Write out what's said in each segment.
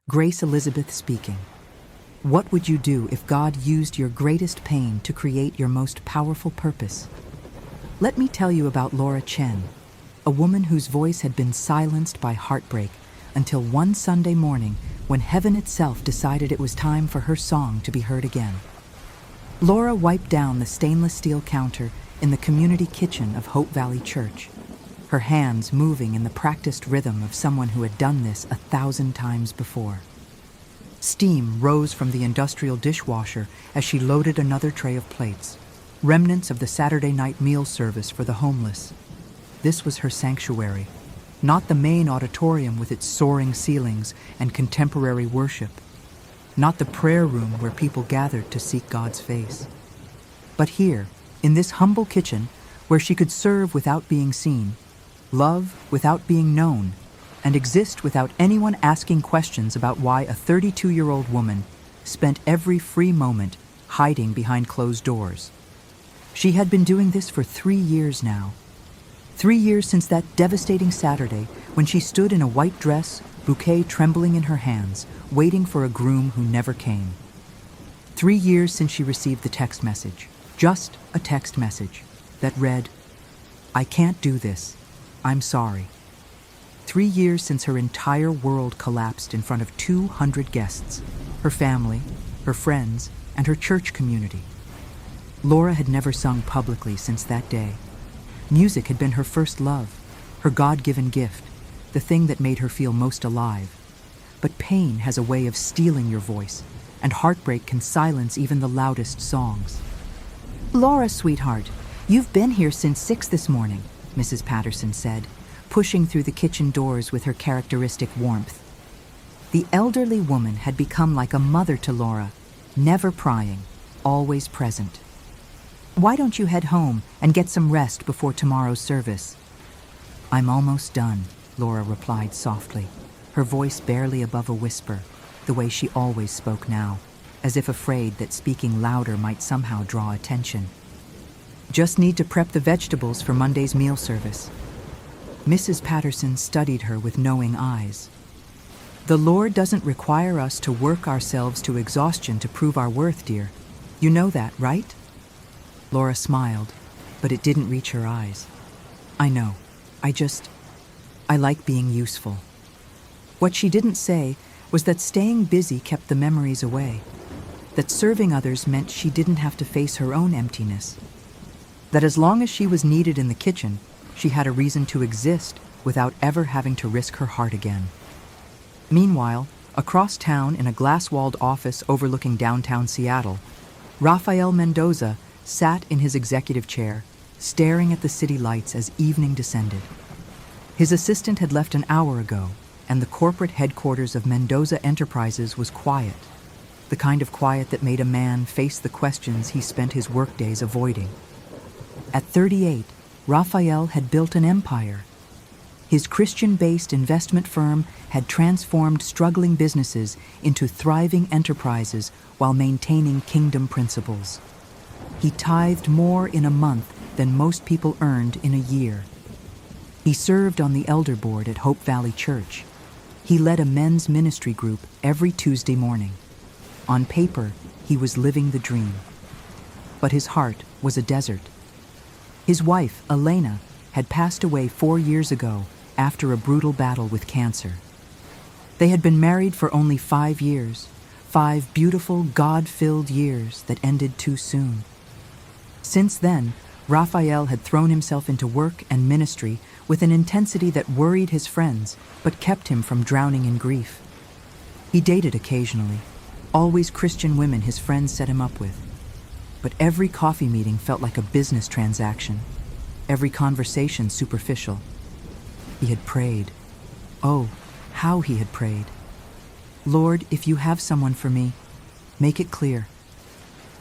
Grace Elizabeth speaking. What would you do if God used your greatest pain to create your most powerful purpose? Let me tell you about Laura Chen, a woman whose voice had been silenced by heartbreak until one Sunday morning when heaven itself decided it was time for her song to be heard again. Laura wiped down the stainless steel counter in the community kitchen of Hope Valley Church, her hands moving in the practiced rhythm of someone who had done this 1,000 times before. Steam rose from the industrial dishwasher as she loaded another tray of plates, remnants of the Saturday night meal service for the homeless. This was her sanctuary, not the main auditorium with its soaring ceilings and contemporary worship, not the prayer room where people gathered to seek God's face. But here, in this humble kitchen, where she could serve without being seen, love without being known, and exist without anyone asking questions about why a 32-year-old woman spent every free moment hiding behind closed doors. She had been doing this for 3 years now. 3 years since that devastating Saturday when she stood in a white dress, bouquet trembling in her hands, waiting for a groom who never came. 3 years since she received the text message, just a text message, that read, "I can't do this. I'm sorry." 3 years since her entire world collapsed in front of 200 guests, her family, her friends, and her church community. Laura had never sung publicly since that day. Music had been her first love, her God-given gift, the thing that made her feel most alive. But pain has a way of stealing your voice, and heartbreak can silence even the loudest songs. "Laura, sweetheart, you've been here since 6 this morning," Mrs. Patterson said, pushing through the kitchen doors with her characteristic warmth. The elderly woman had become like a mother to Laura, never prying, always present. "Why don't you head home and get some rest before tomorrow's service?" "I'm almost done," Laura replied softly, her voice barely above a whisper, the way she always spoke now, as if afraid that speaking louder might somehow draw attention. "Just need to prep the vegetables for Monday's meal service." Mrs. Patterson studied her with knowing eyes. "The Lord doesn't require us to work ourselves to exhaustion to prove our worth, dear. You know that, right?" Laura smiled, but it didn't reach her eyes. "I know. I like being useful." What she didn't say was that staying busy kept the memories away, that serving others meant she didn't have to face her own emptiness, that as long as she was needed in the kitchen, she had a reason to exist without ever having to risk her heart again. Meanwhile, across town in a glass-walled office overlooking downtown Seattle, Rafael Mendoza sat in his executive chair, staring at the city lights as evening descended. His assistant had left an hour ago, and the corporate headquarters of Mendoza Enterprises was quiet, the kind of quiet that made a man face the questions he spent his workdays avoiding. At 38, Rafael had built an empire. His Christian-based investment firm had transformed struggling businesses into thriving enterprises while maintaining kingdom principles. He tithed more in a month than most people earned in a year. He served on the elder board at Hope Valley Church. He led a men's ministry group every Tuesday morning. On paper, he was living the dream. But his heart was a desert. His wife, Elena, had passed away 4 years ago after a brutal battle with cancer. They had been married for only 5 years, 5 beautiful, God-filled years that ended too soon. Since then, Rafael had thrown himself into work and ministry with an intensity that worried his friends but kept him from drowning in grief. He dated occasionally, always Christian women his friends set him up with. But every coffee meeting felt like a business transaction, every conversation superficial. He had prayed. Oh, how he had prayed. "Lord, if you have someone for me, make it clear.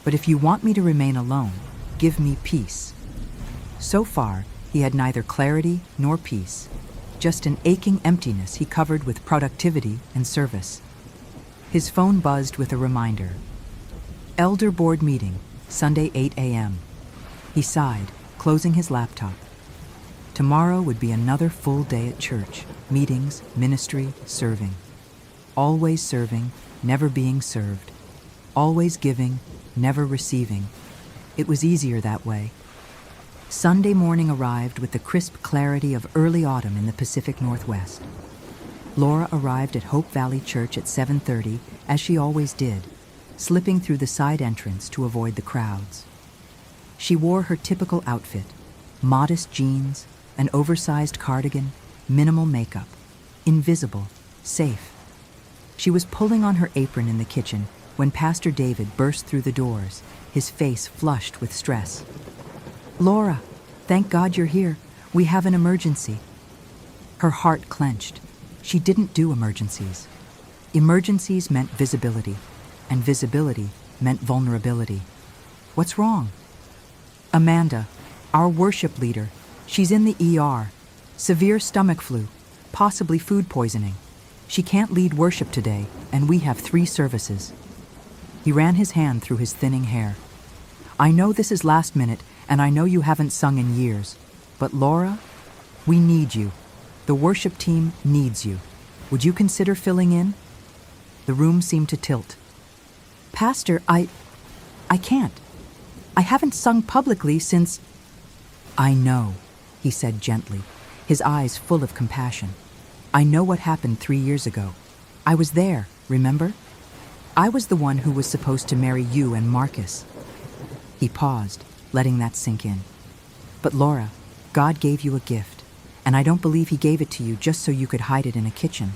But if you want me to remain alone, give me peace." So far, he had neither clarity nor peace, just an aching emptiness he covered with productivity and service. His phone buzzed with a reminder. Elder board meeting, Sunday 8 a.m. He sighed, closing his laptop. Tomorrow would be another full day at church, meetings, ministry, serving. always serving, never being served, always giving, never receiving. It was easier that way. Sunday morning arrived with the crisp clarity of early autumn in the Pacific Northwest. Laura arrived at Hope Valley Church at 7:30, as she always did, slipping through the side entrance to avoid the crowds. She wore her typical outfit: modest jeans, an oversized cardigan, minimal makeup, invisible, safe. She was pulling on her apron in the kitchen when Pastor David burst through the doors, his face flushed with stress. "Laura, thank God you're here. We have an emergency." Her heart clenched. She didn't do emergencies. Emergencies meant visibility, and visibility meant vulnerability. "What's wrong?" "Amanda, our worship leader. She's in the ER. Severe stomach flu, possibly food poisoning. She can't lead worship today, and we have 3 services." He ran his hand through his thinning hair. "I know this is last minute, and I know you haven't sung in years, but Laura, we need you. The worship team needs you. Would you consider filling in?" The room seemed to tilt. "Pastor, I can't. I haven't sung publicly since—" "I know," he said gently, his eyes full of compassion. "I know what happened 3 years ago. I was there, remember? I was the one who was supposed to marry you and Marcus." He paused, letting that sink in. "But Laura, God gave you a gift, and I don't believe he gave it to you just so you could hide it in a kitchen."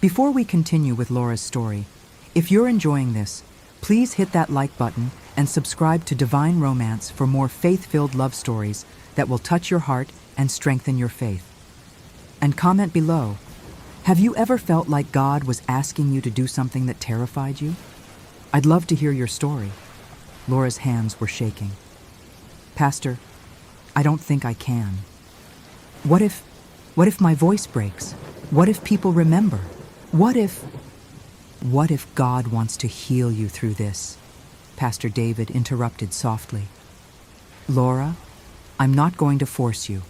Before we continue with Laura's story, if you're enjoying this, please hit that like button and subscribe to Divine Romance for more faith-filled love stories that will touch your heart and strengthen your faith. And comment below, have you ever felt like God was asking you to do something that terrified you? I'd love to hear your story. Laura's hands were shaking. "Pastor, I don't think I can. What if my voice breaks? What if people remember? What if God wants to heal you through this?" Pastor David interrupted softly. "Laura, I'm not going to force you,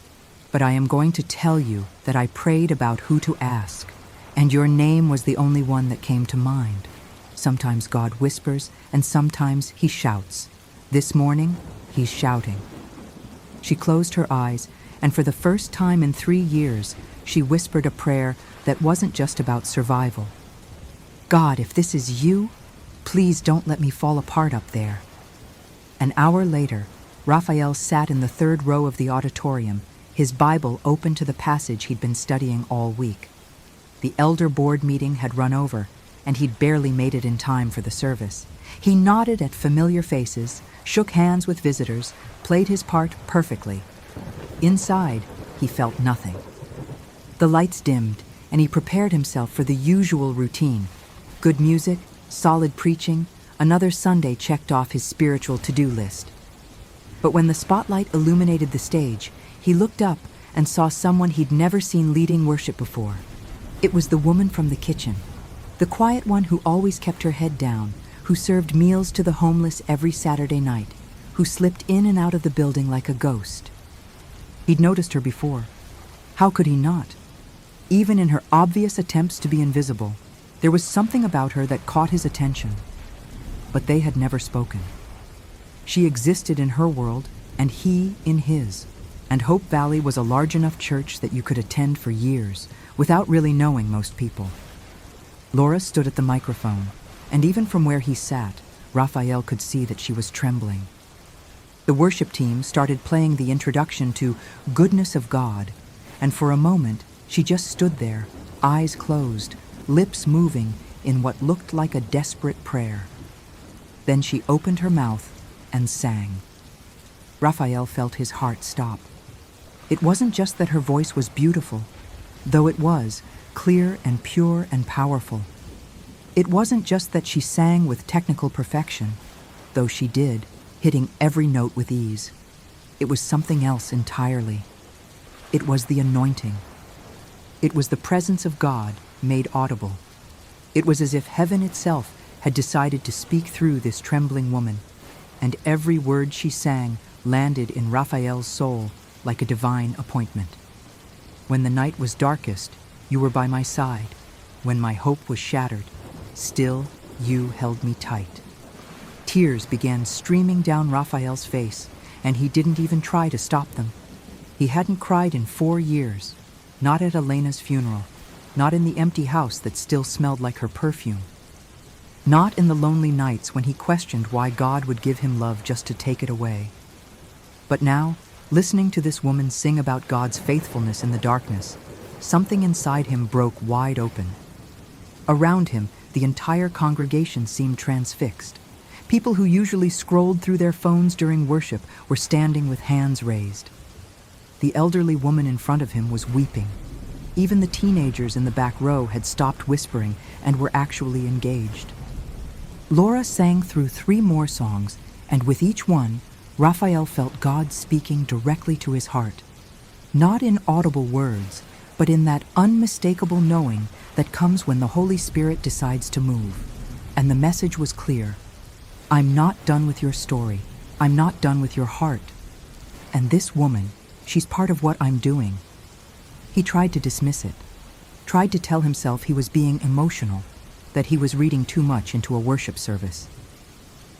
but I am going to tell you that I prayed about who to ask, and your name was the only one that came to mind. Sometimes God whispers, and sometimes he shouts. This morning, he's shouting." She closed her eyes, and for the first time in 3 years, she whispered a prayer that wasn't just about survival. "God, if this is you, please don't let me fall apart up there." An hour later, Rafael sat in the 3rd row of the auditorium, his Bible open to the passage he'd been studying all week. The elder board meeting had run over, and he'd barely made it in time for the service. He nodded at familiar faces, shook hands with visitors, played his part perfectly. Inside, he felt nothing. The lights dimmed, and he prepared himself for the usual routine. Good music, solid preaching, another Sunday checked off his spiritual to-do list. But when the spotlight illuminated the stage, he looked up and saw someone he'd never seen leading worship before. It was the woman from the kitchen, the quiet one who always kept her head down, who served meals to the homeless every Saturday night, who slipped in and out of the building like a ghost. He'd noticed her before. How could he not? Even in her obvious attempts to be invisible, there was something about her that caught his attention. But they had never spoken. She existed in her world, and he in his. And Hope Valley was a large enough church that you could attend for years, without really knowing most people. Laura stood at the microphone, and even from where he sat, Rafael could see that she was trembling. The worship team started playing the introduction to Goodness of God, and for a moment, she just stood there, eyes closed, lips moving in what looked like a desperate prayer. Then she opened her mouth and sang. Rafael felt his heart stop. It wasn't just that her voice was beautiful, though it was, clear and pure and powerful. It wasn't just that she sang with technical perfection, though she did, hitting every note with ease. It was something else entirely. It was the anointing. It was the presence of God made audible. It was as if heaven itself had decided to speak through this trembling woman, and every word she sang landed in Rafael's soul like a divine appointment. When the night was darkest, you were by my side. when my hope was shattered, still you held me tight." Tears began streaming down Rafael's face, and he didn't even try to stop them. He hadn't cried in 4 years, not at Elena's funeral, not in the empty house that still smelled like her perfume, not in the lonely nights when he questioned why God would give him love just to take it away. But now, listening to this woman sing about God's faithfulness in the darkness, something inside him broke wide open. Around him, the entire congregation seemed transfixed. People who usually scrolled through their phones during worship were standing with hands raised. The elderly woman in front of him was weeping. Even the teenagers in the back row had stopped whispering and were actually engaged. Laura sang through 3 more songs, and with each one, Rafael felt God speaking directly to his heart. Not in audible words, but in that unmistakable knowing that comes when the Holy Spirit decides to move. And the message was clear. I'm not done with your story. I'm not done with your heart. And this woman, she's part of what I'm doing. He tried to dismiss it, tried to tell himself he was being emotional, that he was reading too much into a worship service.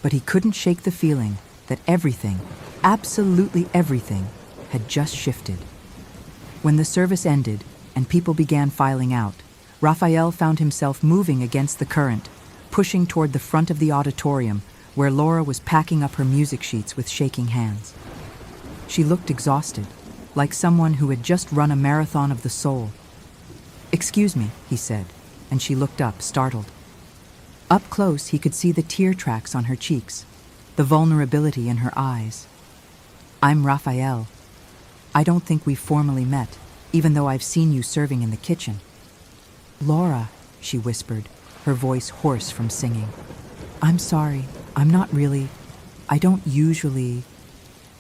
But he couldn't shake the feeling that everything, absolutely everything, had just shifted. When the service ended and people began filing out, Rafael found himself moving against the current, pushing toward the front of the auditorium where Laura was packing up her music sheets with shaking hands. She looked exhausted, like someone who had just run a marathon of the soul. "Excuse me," he said, and she looked up, startled. Up close, he could see the tear tracks on her cheeks, the vulnerability in her eyes. "I'm Rafael. I don't think we've formally met, even though I've seen you serving in the kitchen." "Laura," she whispered, her voice hoarse from singing. "I'm sorry. I'm not really. I don't usually."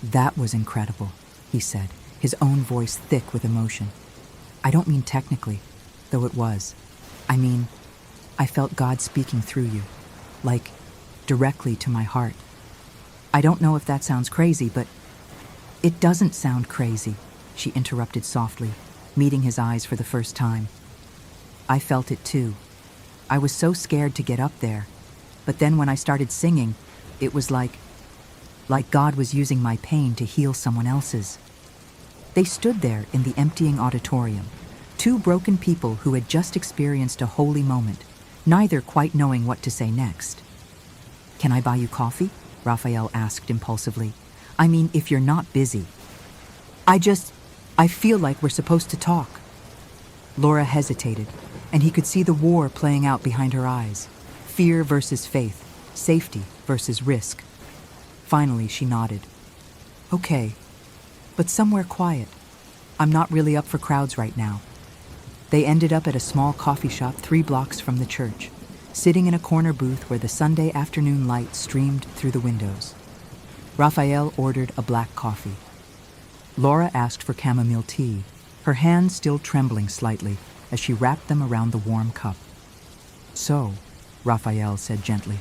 "That was incredible," he said, his own voice thick with emotion. "I don't mean technically, though it was. I mean, I felt God speaking through you, like directly to my heart. I don't know if that sounds crazy, but..." "It doesn't sound crazy," she interrupted softly, meeting his eyes for the first time. "I felt it too. I was so scared to get up there, but then when I started singing, it was like God was using my pain to heal someone else's." They stood there in the emptying auditorium, 2 broken people who had just experienced a holy moment, neither quite knowing what to say next. "Can I buy you coffee?" Rafael asked impulsively. "I mean, if you're not busy." I feel like we're supposed to talk." Laura hesitated, and he could see the war playing out behind her eyes. Fear versus faith, safety versus risk. Finally, she nodded. "Okay, but somewhere quiet. I'm not really up for crowds right now." They ended up at a small coffee shop 3 blocks from the church, sitting in a corner booth where the Sunday afternoon light streamed through the windows. Rafael ordered a black coffee. Laura asked for chamomile tea, her hands still trembling slightly as she wrapped them around the warm cup. "So," Rafael said gently,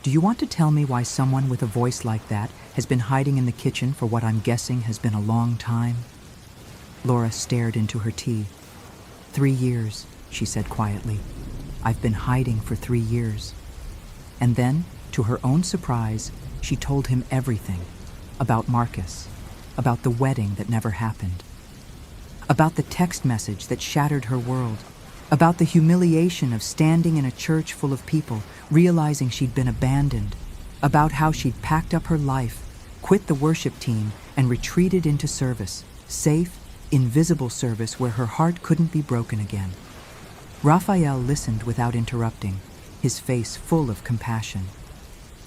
"do you want to tell me why someone with a voice like that has been hiding in the kitchen for what I'm guessing has been a long time?" Laura stared into her tea. 3 years, she said quietly. "I've been hiding for 3 years." And then, to her own surprise, she told him everything. About Marcus, about the wedding that never happened, about the text message that shattered her world, about the humiliation of standing in a church full of people, realizing she'd been abandoned, about how she'd packed up her life, quit the worship team, and retreated into service, safe, invisible service where her heart couldn't be broken again. Rafael listened without interrupting, his face full of compassion.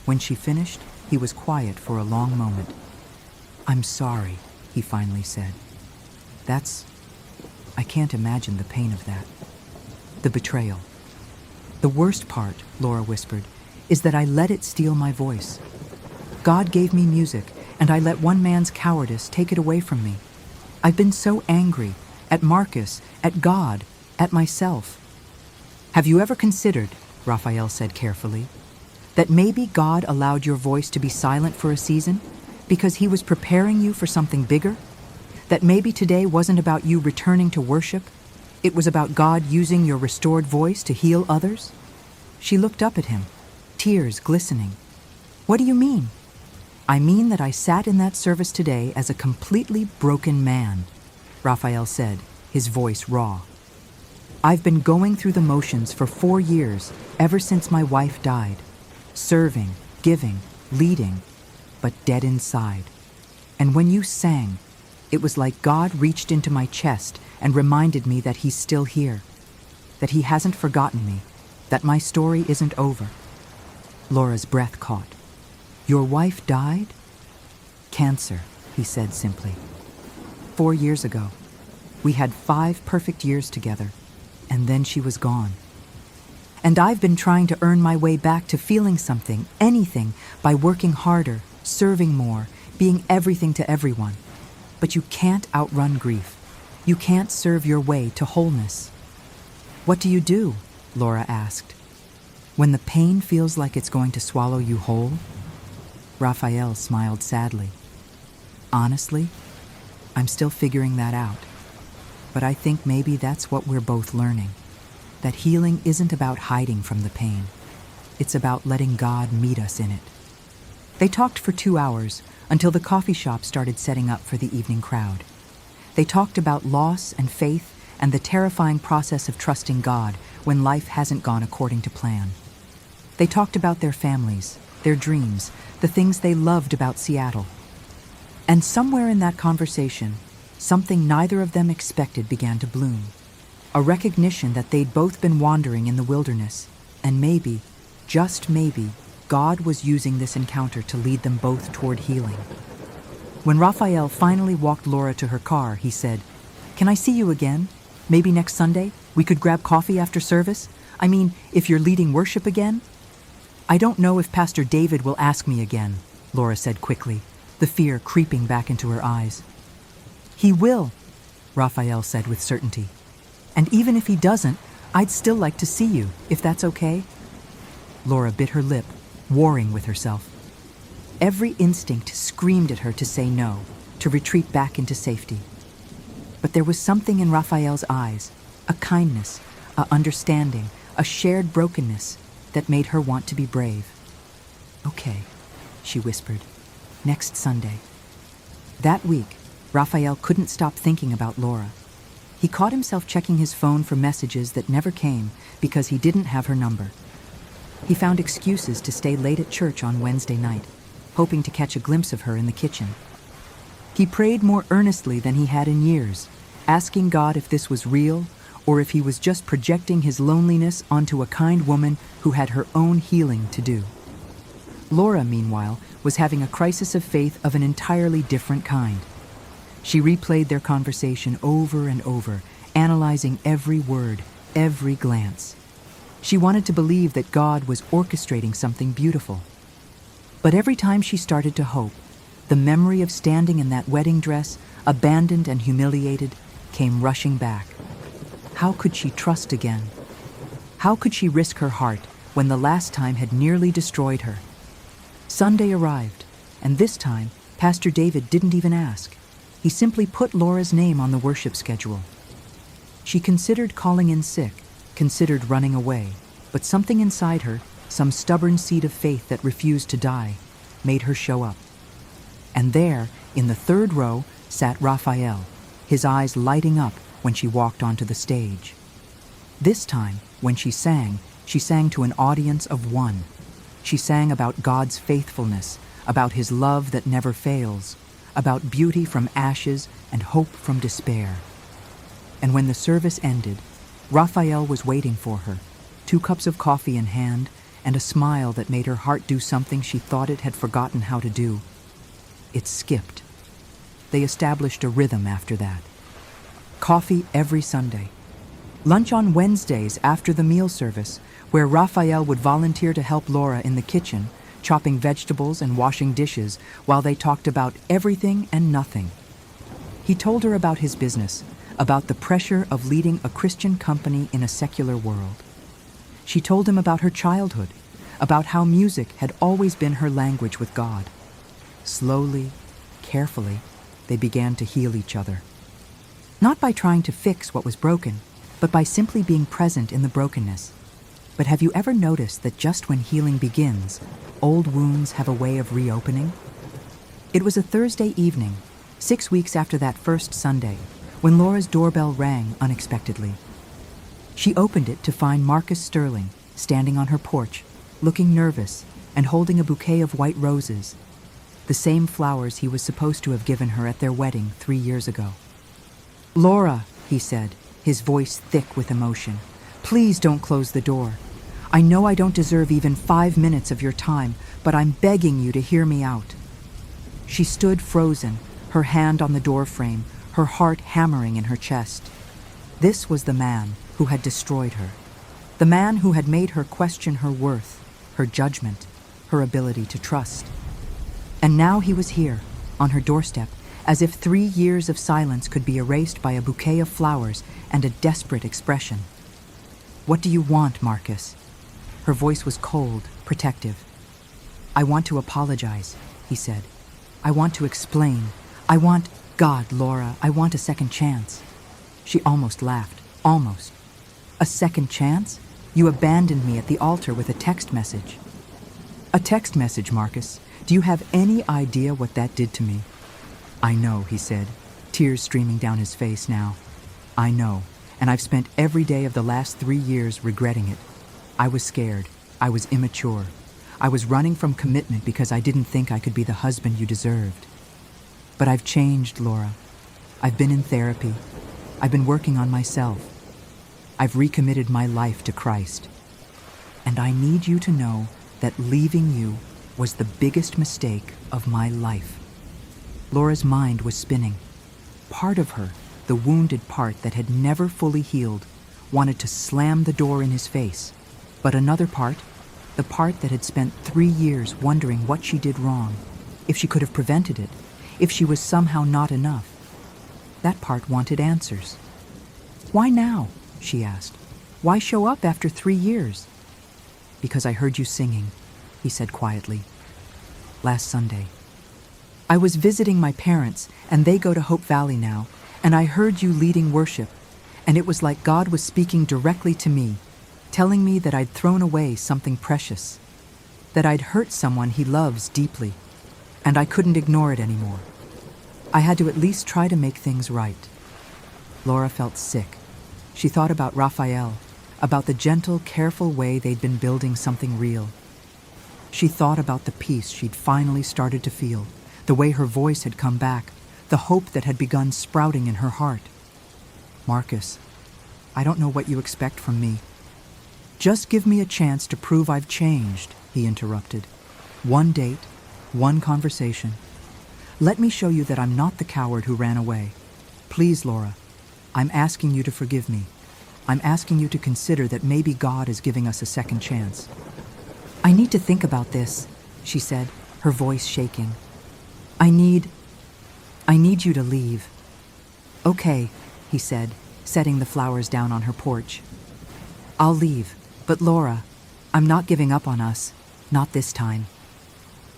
When she finished, he was quiet for a long moment. "I'm sorry," he finally said. I can't imagine the pain of that. The betrayal. The worst part," Laura whispered, "is that I let it steal my voice. God gave me music, and I let one man's cowardice take it away from me. I've been so angry, at Marcus, at God, at myself." "Have you ever considered," Rafael said carefully, "that maybe God allowed your voice to be silent for a season because he was preparing you for something bigger? That maybe today wasn't about you returning to worship, It was about God using your restored voice to heal others? She looked up at him, tears glistening. What do you mean? I mean that I sat in that service today as a completely broken man, Rafael said, his voice raw. I've been going through the motions for 4 years, ever since my wife died. Serving, giving, leading, but dead inside. And when you sang, it was like God reached into my chest and reminded me that he's still here, that he hasn't forgotten me, that my story isn't over. Laura's breath caught. Your wife died? Cancer, he said simply. 4 years ago. We had 5 perfect years together, and then she was gone. And I've been trying to earn my way back to feeling something, anything, by working harder, serving more, being everything to everyone. But you can't outrun grief. You can't serve your way to wholeness. What do you do? Laura asked. When the pain feels like it's going to swallow you whole? Rafael smiled sadly. Honestly, I'm still figuring that out. But I think maybe that's what we're both learning. That healing isn't about hiding from the pain. It's about letting God meet us in it. They talked for 2 hours until the coffee shop started setting up for the evening crowd. They talked about loss and faith and the terrifying process of trusting God when life hasn't gone according to plan. They talked about their families, their dreams, the things they loved about Seattle. And somewhere in that conversation, something neither of them expected began to bloom. A recognition that they'd both been wandering in the wilderness, and maybe, just maybe, God was using this encounter to lead them both toward healing. When Rafael finally walked Laura to her car, he said, "Can I see you again? Maybe next Sunday? We could grab coffee after service? I mean, if you're leading worship again?" "I don't know if Pastor David will ask me again," Laura said quickly, the fear creeping back into her eyes. "He will," Rafael said with certainty. "And even if he doesn't, I'd still like to see you, if that's okay." Laura bit her lip, warring with herself. Every instinct screamed at her to say no, to retreat back into safety. But there was something in Rafael's eyes, a kindness, a understanding, a shared brokenness that made her want to be brave. "Okay," she whispered, "next Sunday." That week, Rafael couldn't stop thinking about Laura. He caught himself checking his phone for messages that never came because he didn't have her number. He found excuses to stay late at church on Wednesday night, hoping to catch a glimpse of her in the kitchen. He prayed more earnestly than he had in years, asking God if this was real or if he was just projecting his loneliness onto a kind woman who had her own healing to do. Laura, meanwhile, was having a crisis of faith of an entirely different kind. She replayed their conversation over and over, analyzing every word, every glance. She wanted to believe that God was orchestrating something beautiful. But every time she started to hope, the memory of standing in that wedding dress, abandoned and humiliated, came rushing back. How could she trust again? How could she risk her heart when the last time had nearly destroyed her? Sunday arrived, and this time, Pastor David didn't even ask. He simply put Laura's name on the worship schedule. She considered calling in sick, considered running away, but something inside her, some stubborn seed of faith that refused to die, made her show up. And there, in the 3rd row, sat Rafael, his eyes lighting up when she walked onto the stage. This time, when she sang to an audience of one. She sang about God's faithfulness, about his love that never fails, about beauty from ashes and hope from despair. And when the service ended, Rafael was waiting for her, 2 cups of coffee in hand and a smile that made her heart do something she thought it had forgotten how to do. It skipped. They established a rhythm after that. Coffee every Sunday. Lunch on Wednesdays after the meal service, where Rafael would volunteer to help Laura in the kitchen, chopping vegetables and washing dishes while they talked about everything and nothing. He told her about his business, about the pressure of leading a Christian company in a secular world. She told him about her childhood, about how music had always been her language with God. Slowly, carefully, they began to heal each other. Not by trying to fix what was broken, but by simply being present in the brokenness. But have you ever noticed that just when healing begins, old wounds have a way of reopening? It was a Thursday evening, 6 weeks after that first Sunday, when Laura's doorbell rang unexpectedly. She opened it to find Marcus Sterling standing on her porch, looking nervous and holding a bouquet of white roses, the same flowers he was supposed to have given her at their wedding 3 years ago. "Laura," he said, his voice thick with emotion, "please don't close the door. I know I don't deserve even 5 minutes of your time, but I'm begging you to hear me out." She stood frozen, her hand on the doorframe, her heart hammering in her chest. This was the man who had destroyed her. The man who had made her question her worth, her judgment, her ability to trust. And now he was here, on her doorstep, as if 3 years of silence could be erased by a bouquet of flowers and a desperate expression. "What do you want, Marcus?" Her voice was cold, protective. "I want to apologize," he said. "I want to explain. God, Laura, I want a second chance." She almost laughed. Almost. "A second chance? You abandoned me at the altar with a text message." "A text message, Marcus? Do you have any idea what that did to me?" "I know," he said, tears streaming down his face now. "I know, and I've spent every day of the last 3 years regretting it. I was scared. I was immature. I was running from commitment because I didn't think I could be the husband you deserved. But I've changed, Laura. I've been in therapy. I've been working on myself. I've recommitted my life to Christ. And I need you to know that leaving you was the biggest mistake of my life." Laura's mind was spinning. Part of her, the wounded part that had never fully healed, wanted to slam the door in his face. But another part, the part that had spent 3 years wondering what she did wrong, if she could have prevented it, if she was somehow not enough, that part wanted answers. "Why now?" she asked. "Why show up after 3 years?" "Because I heard you singing," he said quietly. "Last Sunday. I was visiting my parents, and they go to Hope Valley now, and I heard you leading worship, and it was like God was speaking directly to me, telling me that I'd thrown away something precious, that I'd hurt someone he loves deeply, and I couldn't ignore it anymore. I had to at least try to make things right." Laura felt sick. She thought about Rafael, about the gentle, careful way they'd been building something real. She thought about the peace she'd finally started to feel, the way her voice had come back, the hope that had begun sprouting in her heart. "Marcus, I don't know what you expect from me." "Just give me a chance to prove I've changed," he interrupted. "One date, one conversation. Let me show you that I'm not the coward who ran away. Please, Laura, I'm asking you to forgive me. I'm asking you to consider that maybe God is giving us a second chance." "I need to think about this," she said, her voice shaking. I need you to leave." "Okay," he said, setting the flowers down on her porch. "I'll leave, but Laura, I'm not giving up on us, not this time."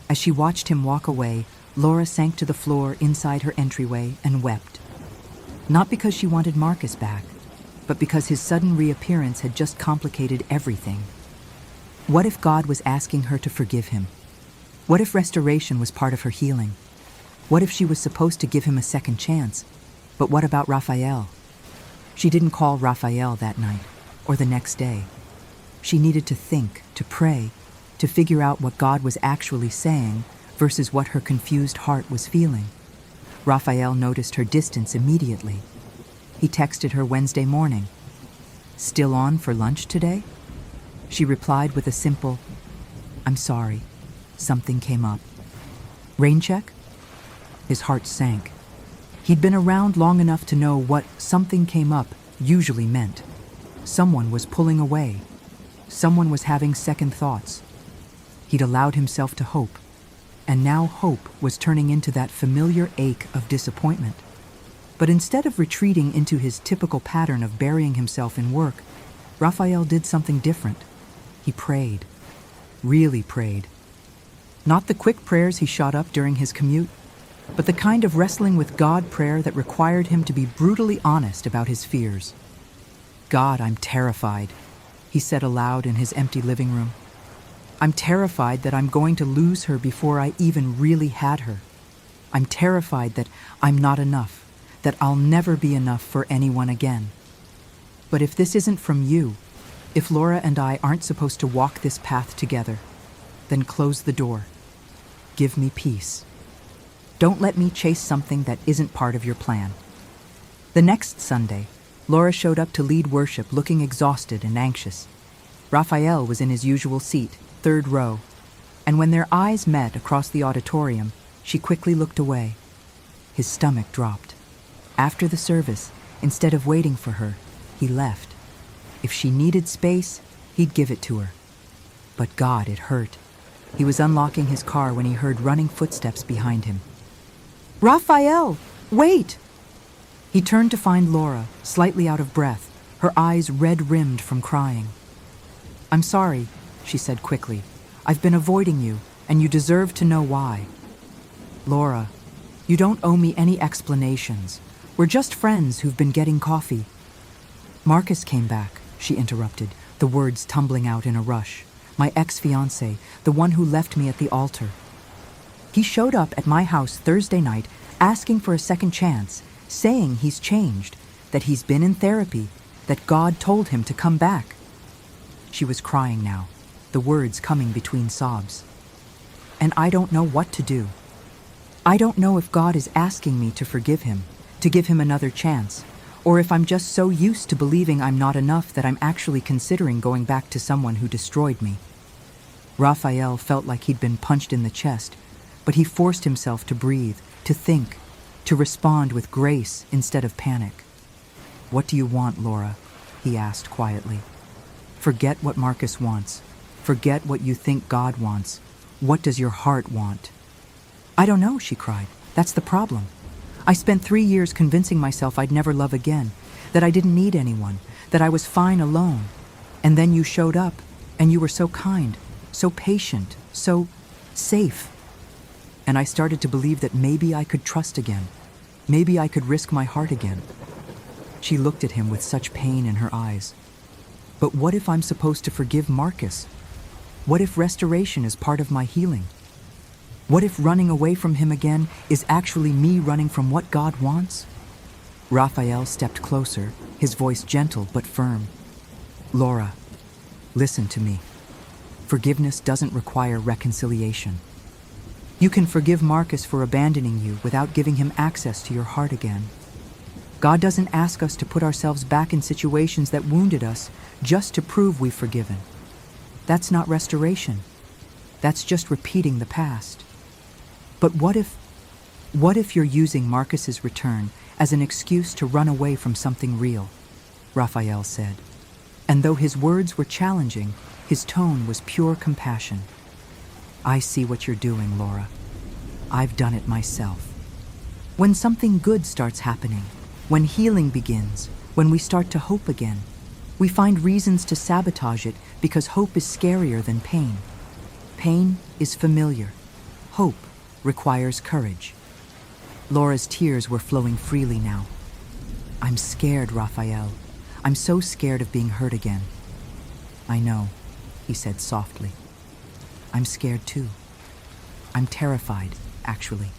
As she watched him walk away, Laura sank to the floor inside her entryway and wept. Not because she wanted Marcus back, but because his sudden reappearance had just complicated everything. What if God was asking her to forgive him? What if restoration was part of her healing? What if she was supposed to give him a second chance? But what about Rafael? She didn't call Rafael that night, or the next day. She needed to think, to pray, to figure out what God was actually saying versus what her confused heart was feeling. Rafael noticed her distance immediately. He texted her Wednesday morning. "Still on for lunch today?" She replied with a simple, "I'm sorry, something came up." "Rain check?" His heart sank. He'd been around long enough to know what "something came up" usually meant. Someone was pulling away. Someone was having second thoughts. He'd allowed himself to hope, and now hope was turning into that familiar ache of disappointment. But instead of retreating into his typical pattern of burying himself in work, Rafael did something different. He prayed. Really prayed. Not the quick prayers he shot up during his commute, but the kind of wrestling with God prayer that required him to be brutally honest about his fears. God, I'm terrified," he said aloud in his empty living room. "I'm terrified that I'm going to lose her before I even really had her. I'm terrified that I'm not enough, that I'll never be enough for anyone again. But if this isn't from you, if Laura and I aren't supposed to walk this path together, then close the door. Give me peace. Don't let me chase something that isn't part of your plan." The next Sunday, Laura showed up to lead worship looking exhausted and anxious. Rafael was in his usual seat, third row, and when their eyes met across the auditorium, she quickly looked away. His stomach dropped. After the service, instead of waiting for her, he left. If she needed space, he'd give it to her. But God, it hurt. He was unlocking his car when he heard running footsteps behind him. "Rafael, wait!" He turned to find Laura, slightly out of breath, her eyes red-rimmed from crying. "I'm sorry," she said quickly. "I've been avoiding you, and you deserve to know why." "Laura, you don't owe me any explanations. We're just friends who've been getting coffee." "Marcus came back," she interrupted, the words tumbling out in a rush. "My ex-fiancé, the one who left me at the altar. He showed up at my house Thursday night asking for a second chance, saying he's changed, that he's been in therapy, that God told him to come back." She was crying now, the words coming between sobs. "And I don't know what to do. I don't know if God is asking me to forgive him, to give him another chance, or if I'm just so used to believing I'm not enough that I'm actually considering going back to someone who destroyed me." Rafael felt like he'd been punched in the chest, but he forced himself to breathe, to think, to respond with grace instead of panic. "What do you want, Laura?" he asked quietly. "Forget what Marcus wants. Forget what you think God wants. What does your heart want?" "I don't know," she cried. "That's the problem. I spent 3 years convincing myself I'd never love again, that I didn't need anyone, that I was fine alone. And then you showed up, and you were so kind, so patient, so safe. And I started to believe that maybe I could trust again. Maybe I could risk my heart again." She looked at him with such pain in her eyes. "But what if I'm supposed to forgive Marcus? What if restoration is part of my healing? What if running away from him again is actually me running from what God wants?" Rafael stepped closer, his voice gentle but firm. "Laura, listen to me. Forgiveness doesn't require reconciliation. You can forgive Marcus for abandoning you without giving him access to your heart again. God doesn't ask us to put ourselves back in situations that wounded us just to prove we've forgiven. That's not restoration. That's just repeating the past. But what if you're using Marcus's return as an excuse to run away from something real?" Rafael said. And though his words were challenging, his tone was pure compassion. "I see what you're doing, Laura. I've done it myself. When something good starts happening, when healing begins, when we start to hope again, we find reasons to sabotage it because hope is scarier than pain. Pain is familiar. Hope requires courage." Laura's tears were flowing freely now. "I'm scared, Rafael. I'm so scared of being hurt again." "I know," he said softly. "I'm scared too. I'm terrified, actually.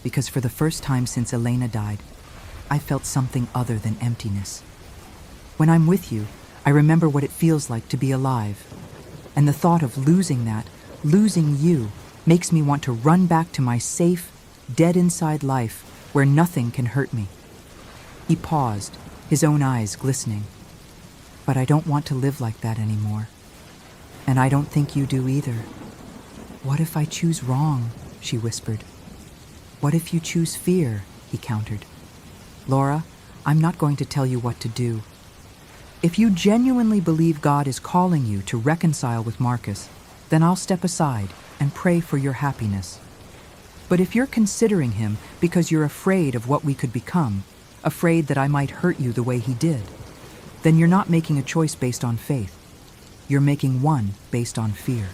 Because for the first time since Elena died, I felt something other than emptiness. When I'm with you, I remember what it feels like to be alive. And the thought of losing that, losing you, makes me want to run back to my safe, dead-inside life where nothing can hurt me." He paused, his own eyes glistening. "But I don't want to live like that anymore. And I don't think you do either." "What if I choose wrong?" she whispered. "What if you choose fear?" he countered. "Laura, I'm not going to tell you what to do. If you genuinely believe God is calling you to reconcile with Marcus, then I'll step aside and pray for your happiness. But if you're considering him because you're afraid of what we could become, afraid that I might hurt you the way he did, then you're not making a choice based on faith. You're making one based on fear."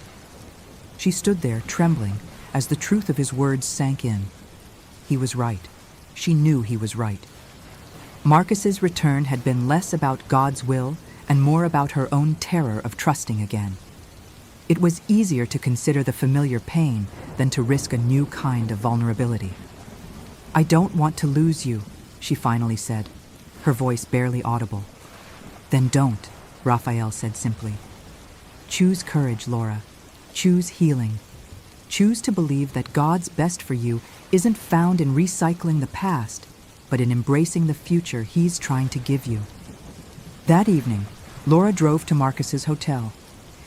She stood there, trembling, as the truth of his words sank in. He was right. She knew he was right. Marcus's return had been less about God's will and more about her own terror of trusting again. It was easier to consider the familiar pain than to risk a new kind of vulnerability. "I don't want to lose you," she finally said, her voice barely audible. "Then don't," Rafael said simply. "Choose courage, Laura. Choose healing. Choose to believe that God's best for you isn't found in recycling the past, but in embracing the future He's trying to give you." That evening, Laura drove to Marcus's hotel.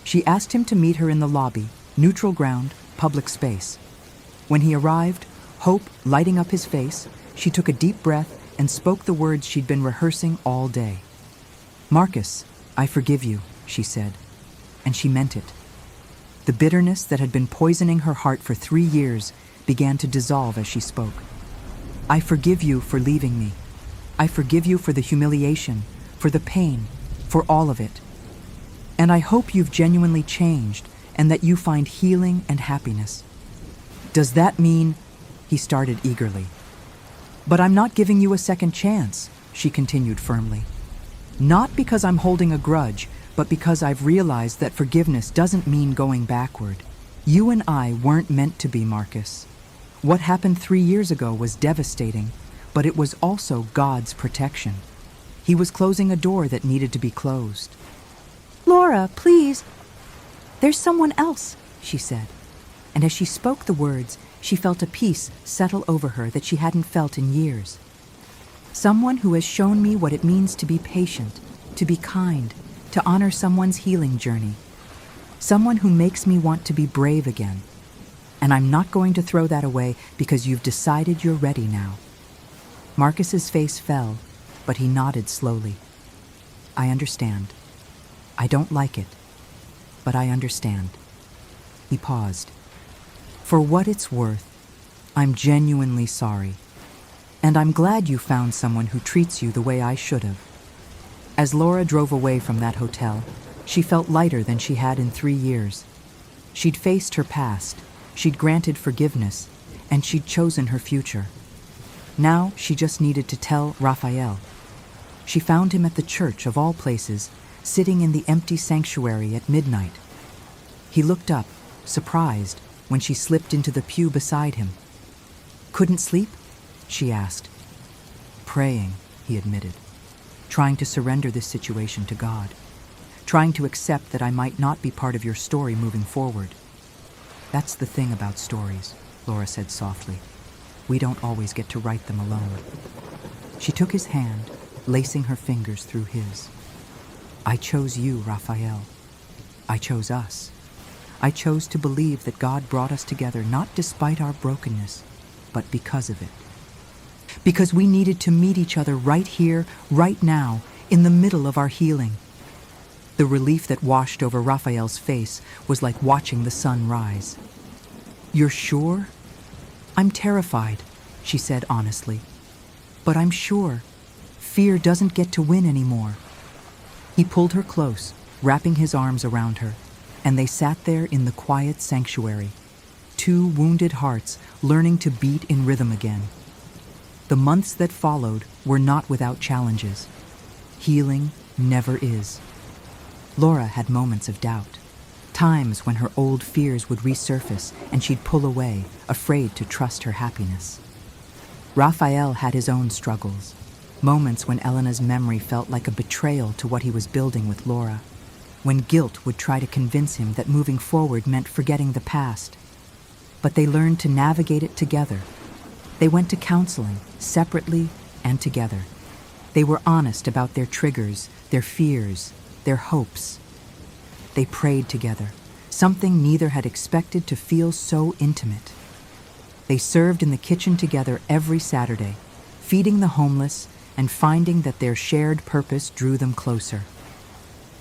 She asked him to meet her in the lobby, neutral ground, public space. When he arrived, hope lighting up his face, she took a deep breath and spoke the words she'd been rehearsing all day. "Marcus, I forgive you," she said, and she meant it. The bitterness that had been poisoning her heart for 3 years began to dissolve as she spoke. "I forgive you for leaving me. I forgive you for the humiliation, for the pain, for all of it. And I hope you've genuinely changed and that you find healing and happiness." "Does that mean—" he started eagerly. "But I'm not giving you a second chance," she continued firmly. "Not because I'm holding a grudge, but because I've realized that forgiveness doesn't mean going backward. You and I weren't meant to be, Marcus. What happened 3 years ago was devastating, but it was also God's protection. He was closing a door that needed to be closed." "Laura, please." "There's someone else," she said, and as she spoke the words, she felt a peace settle over her that she hadn't felt in years. "Someone who has shown me what it means to be patient, to be kind, to honor someone's healing journey. Someone who makes me want to be brave again. And I'm not going to throw that away because you've decided you're ready now." Marcus's face fell, but he nodded slowly. "I understand. I don't like it, but I understand." He paused. "For what it's worth, I'm genuinely sorry. And I'm glad you found someone who treats you the way I should have." As Laura drove away from that hotel, she felt lighter than she had in 3 years. She'd faced her past, she'd granted forgiveness, and she'd chosen her future. Now she just needed to tell Rafael. She found him at the church of all places, sitting in the empty sanctuary at midnight. He looked up, surprised, when she slipped into the pew beside him. "Couldn't sleep?" she asked. "Praying," he admitted, "trying to surrender this situation to God, trying to accept that I might not be part of your story moving forward." "That's the thing about stories," Laura said softly. "We don't always get to write them alone." She took his hand, lacing her fingers through his. "I chose you, Rafael. I chose us. I chose to believe that God brought us together not despite our brokenness, but because of it. Because we needed to meet each other right here, right now, in the middle of our healing." The relief that washed over Rafael's face was like watching the sun rise. "You're sure?" "I'm terrified," she said honestly. "But I'm sure. Fear doesn't get to win anymore." He pulled her close, wrapping his arms around her, and they sat there in the quiet sanctuary, 2 wounded hearts learning to beat in rhythm again. The months that followed were not without challenges. Healing never is. Laura had moments of doubt, times when her old fears would resurface and she'd pull away, afraid to trust her happiness. Rafael had his own struggles, moments when Elena's memory felt like a betrayal to what he was building with Laura, when guilt would try to convince him that moving forward meant forgetting the past. But they learned to navigate it together. They went to counseling, separately and together. They were honest about their triggers, their fears, their hopes. They prayed together, something neither had expected to feel so intimate. They served in the kitchen together every Saturday, feeding the homeless and finding that their shared purpose drew them closer.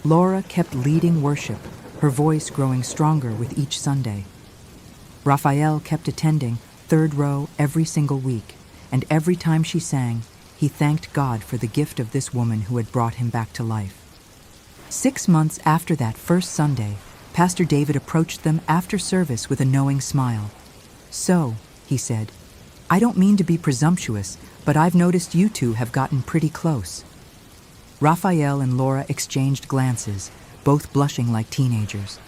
Laura kept leading worship, her voice growing stronger with each Sunday. Rafael kept attending, 3rd row every single week, and every time she sang, he thanked God for the gift of this woman who had brought him back to life. 6 months after that first Sunday, Pastor David approached them after service with a knowing smile. "So," he said, I don't mean to be presumptuous, but I've noticed you two have gotten pretty close." Rafael and Laura exchanged glances, both blushing like teenagers.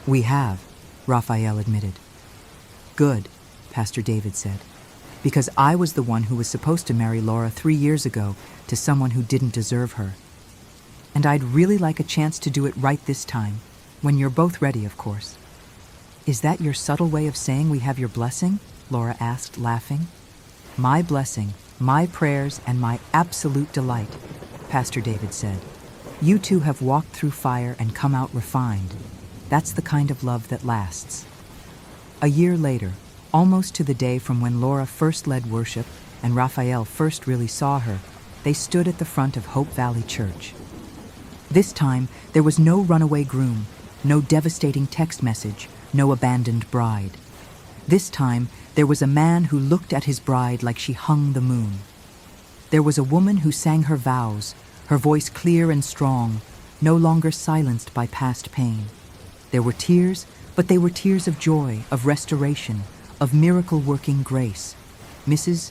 "We have," Rafael admitted. "Good," Pastor David said, "because I was the one who was supposed to marry Laura 3 years ago to someone who didn't deserve her. And I'd really like a chance to do it right this time, when you're both ready, of course." "Is that your subtle way of saying we have your blessing?" Laura asked, laughing. "My blessing, my prayers, and my absolute delight," Pastor David said. "You two have walked through fire and come out refined. That's the kind of love that lasts." A year later, almost to the day from when Laura first led worship and Rafael first really saw her, they stood at the front of Hope Valley Church. This time, there was no runaway groom, no devastating text message, no abandoned bride. This time, there was a man who looked at his bride like she hung the moon. There was a woman who sang her vows, her voice clear and strong, no longer silenced by past pain. There were tears, but they were tears of joy, of restoration, of miracle-working grace. Mrs.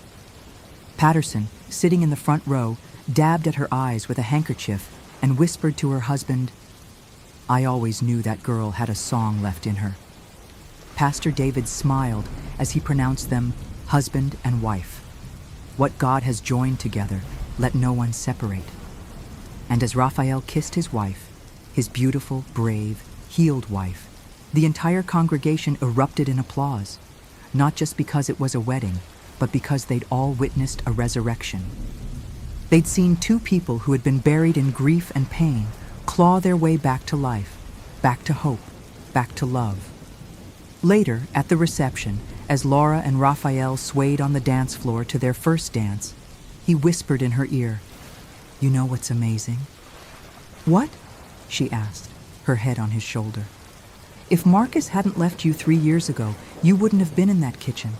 Patterson, sitting in the front row, dabbed at her eyes with a handkerchief and whispered to her husband, "I always knew that girl had a song left in her." Pastor David smiled as he pronounced them husband and wife. "What God has joined together, let no one separate." And as Rafael kissed his wife, his beautiful, brave, healed wife, the entire congregation erupted in applause, not just because it was a wedding, but because they'd all witnessed a resurrection. They'd seen two people who had been buried in grief and pain claw their way back to life, back to hope, back to love. Later, at the reception, as Laura and Rafael swayed on the dance floor to their first dance, he whispered in her ear, "You know what's amazing?" "What?" she asked, her head on his shoulder. "If Marcus hadn't left you 3 years ago, you wouldn't have been in that kitchen.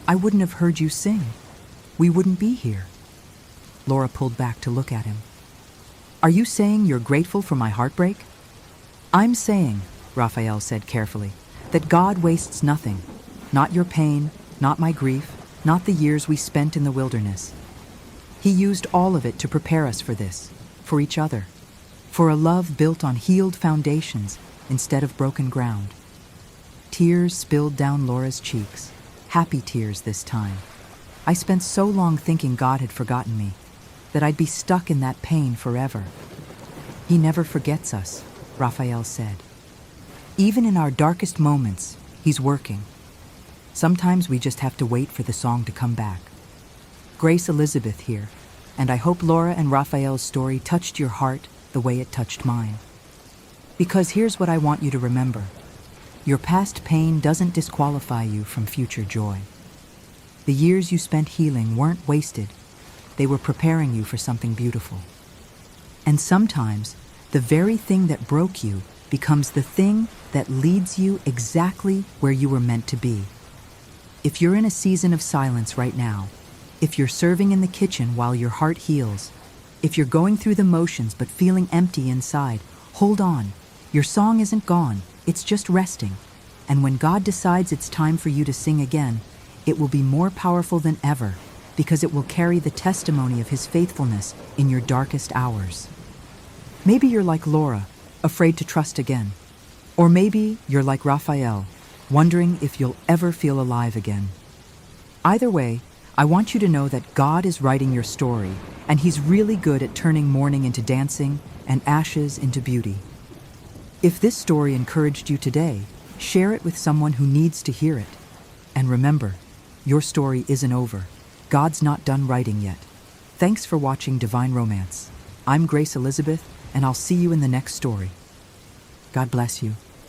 I wouldn't have heard you sing. We wouldn't be here." Laura pulled back to look at him. "Are you saying you're grateful for my heartbreak?" "I'm saying," Rafael said carefully, "that God wastes nothing. Not your pain, not my grief, not the years we spent in the wilderness. He used all of it to prepare us for this, for each other, for a love built on healed foundations instead of broken ground." Tears spilled down Laura's cheeks, happy tears this time. "I spent so long thinking God had forgotten me, that I'd be stuck in that pain forever." "He never forgets us," Rafael said. "Even in our darkest moments, he's working. Sometimes we just have to wait for the song to come back." Grace Elizabeth here, and I hope Laura and Rafael's story touched your heart the way it touched mine. Because here's what I want you to remember. Your past pain doesn't disqualify you from future joy. The years you spent healing weren't wasted. They were preparing you for something beautiful. And sometimes, the very thing that broke you becomes the thing that leads you exactly where you were meant to be. If you're in a season of silence right now, if you're serving in the kitchen while your heart heals, if you're going through the motions but feeling empty inside, hold on. Your song isn't gone, it's just resting. And when God decides it's time for you to sing again, it will be more powerful than ever, because it will carry the testimony of His faithfulness in your darkest hours. Maybe you're like Laura, afraid to trust again. Or maybe you're like Rafael, wondering if you'll ever feel alive again. Either way, I want you to know that God is writing your story, and He's really good at turning mourning into dancing and ashes into beauty. If this story encouraged you today, share it with someone who needs to hear it. And remember, your story isn't over. God's not done writing yet. Thanks for watching Divine Romance. I'm Grace Elizabeth, and I'll see you in the next story. God bless you.